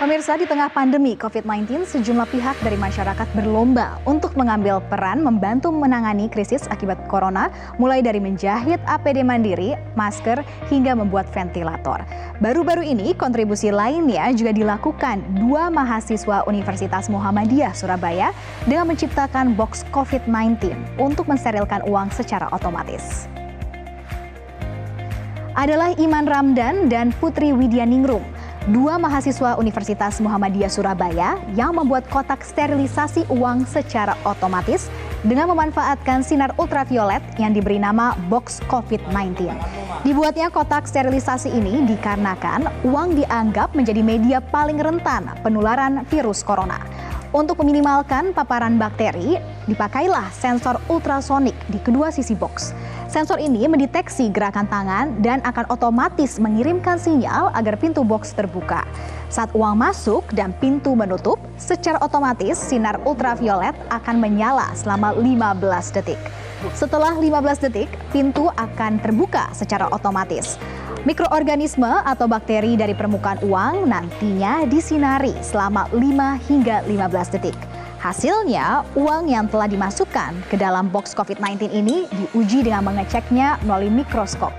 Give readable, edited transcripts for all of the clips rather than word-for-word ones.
Pemirsa, di tengah pandemi COVID-19, sejumlah pihak dari masyarakat berlomba untuk mengambil peran membantu menangani krisis akibat corona, mulai dari menjahit APD mandiri, masker, hingga membuat ventilator. Baru-baru ini, kontribusi lainnya juga dilakukan dua mahasiswa Universitas Muhammadiyah Surabaya dengan menciptakan box COVID-19 untuk mensterilkan uang secara otomatis. Adalah Iman Ramdan dan Putri Widyaningrum, dua mahasiswa Universitas Muhammadiyah Surabaya yang membuat kotak sterilisasi uang secara otomatis dengan memanfaatkan sinar ultraviolet yang diberi nama box COVID-19. Dibuatnya kotak sterilisasi ini dikarenakan uang dianggap menjadi media paling rentan penularan virus corona. Untuk meminimalkan paparan bakteri, dipakailah sensor ultrasonik di kedua sisi box. Sensor ini mendeteksi gerakan tangan dan akan otomatis mengirimkan sinyal agar pintu box terbuka. Saat uang masuk dan pintu menutup, secara otomatis sinar ultraviolet akan menyala selama 15 detik. Setelah 15 detik, pintu akan terbuka secara otomatis. Mikroorganisme atau bakteri dari permukaan uang nantinya disinari selama 5 hingga 15 detik. Hasilnya, uang yang telah dimasukkan ke dalam box COVID-19 ini diuji dengan mengeceknya melalui mikroskop.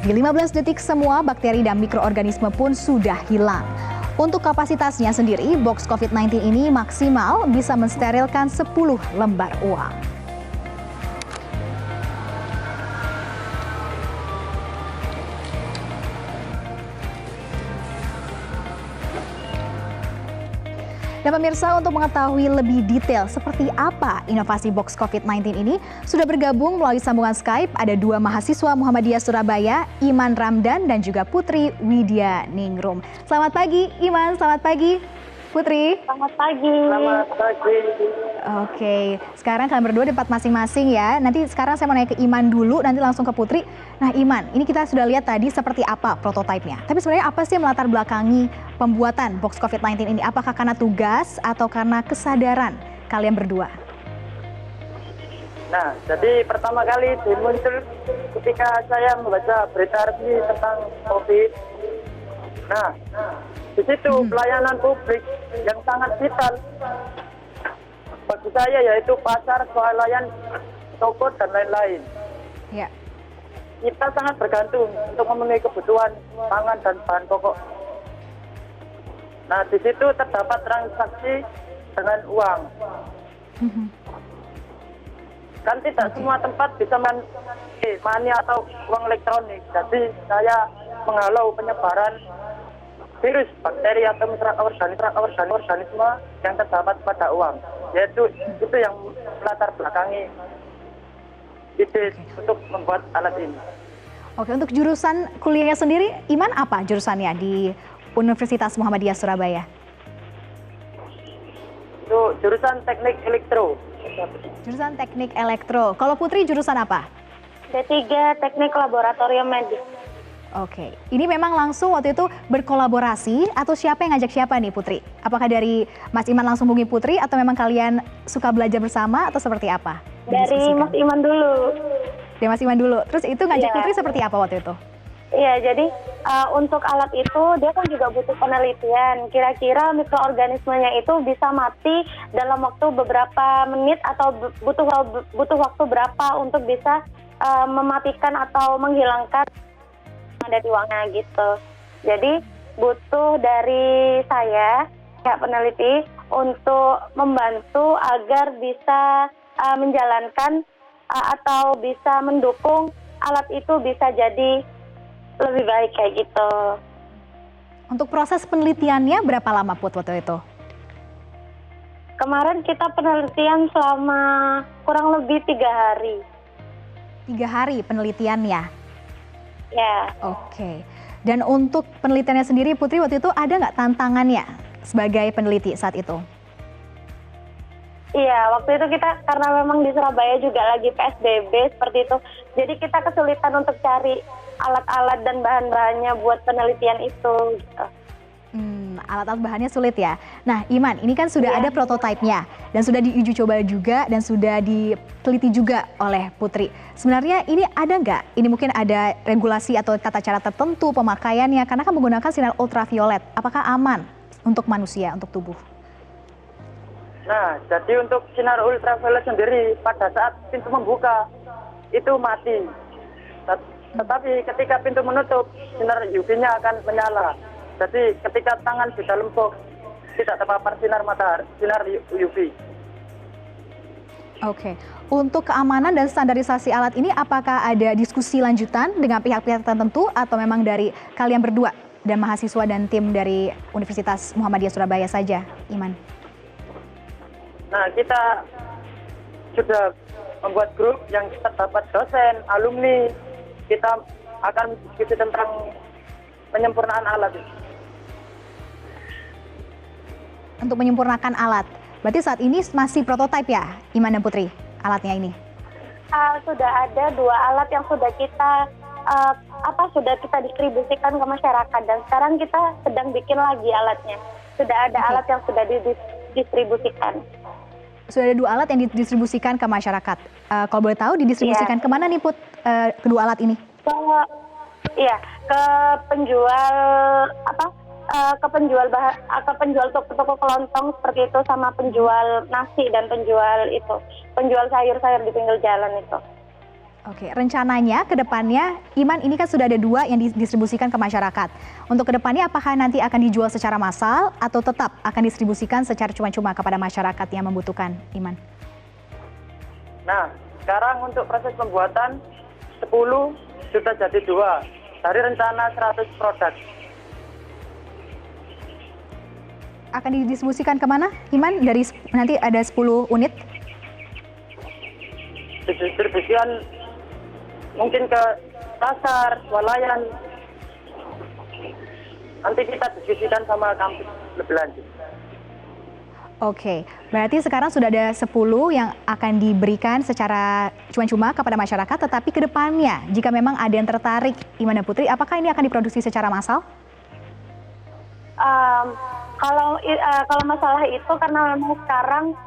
Di 15 detik semua bakteri dan mikroorganisme pun sudah hilang. Untuk kapasitasnya sendiri, box COVID-19 ini maksimal bisa mensterilkan 10 lembar uang. Dan pemirsa, untuk mengetahui lebih detail seperti apa inovasi box COVID-19 ini, sudah bergabung melalui sambungan Skype ada dua mahasiswa Muhammadiyah Surabaya, Iman Ramdan dan juga Putri Widyaningrum. Selamat pagi Iman, selamat pagi Putri. Selamat pagi. Selamat pagi. Oke, sekarang kalian berdua di tempat masing-masing ya. Nanti sekarang saya mau nanya ke Iman dulu, nanti langsung ke Putri. Nah Iman, ini kita sudah lihat tadi seperti apa prototipenya. Tapi sebenarnya apa sih yang melatar belakangi pembuatan box COVID-19 ini? Apakah karena tugas atau karena kesadaran kalian berdua? Nah, jadi pertama kali muncul ketika saya membaca berita resmi tentang COVID. Nah, di situ pelayanan publik yang sangat vital bagi saya, yaitu pasar, swalayan, toko, dan lain-lain. Ya. Kita sangat bergantung untuk memenuhi kebutuhan pangan dan bahan pokok. Nah, di situ terdapat transaksi dengan uang. Kan tidak semua tempat bisa money atau uang elektronik. Jadi saya menghalau penyebaran virus, bakteri atau organisme yang terdapat pada uang. Yaitu itu yang melatar belakangi ide untuk membuat alat ini. Oke, untuk jurusan kuliahnya sendiri, Iman apa jurusannya di Universitas Muhammadiyah Surabaya? Itu jurusan teknik elektro. Jurusan teknik elektro. Kalau Putri jurusan apa? D3 Teknik Laboratorium Medis. Oke, ini memang langsung waktu itu berkolaborasi atau siapa yang ngajak siapa nih Putri? Apakah dari Mas Iman langsung hubungi Putri atau memang kalian suka belajar bersama atau seperti apa? Dari Mas Iman dulu. Dari Mas Iman dulu. Terus itu ngajak Iya. Putri seperti apa waktu itu? Iya, jadi untuk alat itu dia kan juga butuh penelitian. Kira-kira mikroorganismenya itu bisa mati dalam waktu beberapa menit atau butuh waktu berapa untuk bisa mematikan atau menghilangkan ada di uangnya gitu. Jadi butuh dari saya pihak peneliti untuk membantu agar bisa menjalankan atau bisa mendukung alat itu bisa jadi lebih baik kayak gitu. Untuk proses penelitiannya berapa lama Put waktu itu? Kemarin kita penelitian selama kurang lebih 3 hari. 3 hari penelitiannya? Ya. Oke. Dan untuk penelitiannya sendiri Putri waktu itu ada nggak tantangannya sebagai peneliti saat itu? Iya, waktu itu kita karena memang di Surabaya juga lagi PSBB seperti itu. Jadi kita kesulitan untuk cari alat-alat dan bahan-bahannya buat penelitian itu gitu. Alat-alat bahannya sulit ya. Nah Iman, ini kan sudah ada prototipenya dan sudah diuji coba juga dan sudah diteliti juga oleh Putri. Sebenarnya ini ada nggak? Ini mungkin ada regulasi atau tata cara tertentu pemakaiannya karena kan menggunakan sinar ultraviolet. Apakah aman untuk manusia, untuk tubuh? Nah, jadi untuk sinar ultraviolet sendiri pada saat pintu membuka itu mati. Tetapi ketika pintu menutup, sinar UV-nya akan menyala. Jadi ketika tangan di dalam box tidak terpapar sinar matahari, sinar UV. Oke, untuk keamanan dan standarisasi alat ini apakah ada diskusi lanjutan dengan pihak-pihak tertentu atau memang dari kalian berdua dan mahasiswa dan tim dari Universitas Muhammadiyah Surabaya saja, Iman? Nah, kita sudah membuat grup yang terdapat dosen, alumni. Kita akan diskusi tentang penyempurnaan alat. Untuk menyempurnakan alat, berarti saat ini masih prototipe ya, Iman dan Putri, alatnya ini? Sudah ada 2 alat yang sudah kita sudah kita distribusikan ke masyarakat, dan sekarang kita sedang bikin lagi alatnya. Sudah ada alat yang sudah didistribusikan. Sudah ada 2 alat yang didistribusikan ke masyarakat. Kalau boleh tahu didistribusikan kemana nih Put, kedua alat ini? Ke penjual ke penjual toko kelontong seperti itu, sama penjual nasi dan penjual sayur-sayur di pinggir jalan itu. Oke, rencananya ke depannya, Iman, ini kan sudah ada 2 yang didistribusikan ke masyarakat. Untuk ke depannya apakah nanti akan dijual secara massal atau tetap akan didistribusikan secara cuma-cuma kepada masyarakat yang membutuhkan, Iman? Nah, sekarang untuk proses pembuatan 10 sudah jadi 2 dari rencana 100 produk. Akan didistribusikan kemana, Iman? Dari nanti ada 10 unit? Distribusian mungkin ke pasar, swalayan. Nanti kita diskusikan sama kampus lebih lanjut. Oke, berarti sekarang sudah ada 10 yang akan diberikan secara cuma-cuma kepada masyarakat, tetapi ke depannya jika memang ada yang tertarik, Iman dan Putri, apakah ini akan diproduksi secara massal? Kalau masalah itu, karena memang sekarang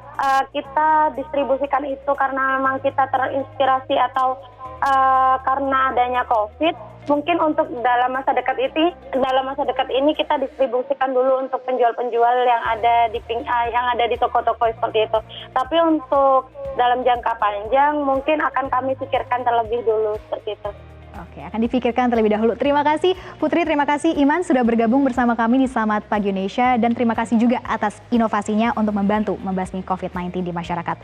kita distribusikan itu karena memang kita terinspirasi atau karena adanya COVID, mungkin untuk dalam masa dekat ini kita distribusikan dulu untuk penjual-penjual yang ada di toko-toko seperti itu. Tapi untuk dalam jangka panjang mungkin akan kami pikirkan terlebih dulu seperti itu. Oke, akan dipikirkan terlebih dahulu. Terima kasih Putri, terima kasih Iman sudah bergabung bersama kami di Selamat Pagi Indonesia, dan terima kasih juga atas inovasinya untuk membantu membasmi COVID-19 di masyarakat.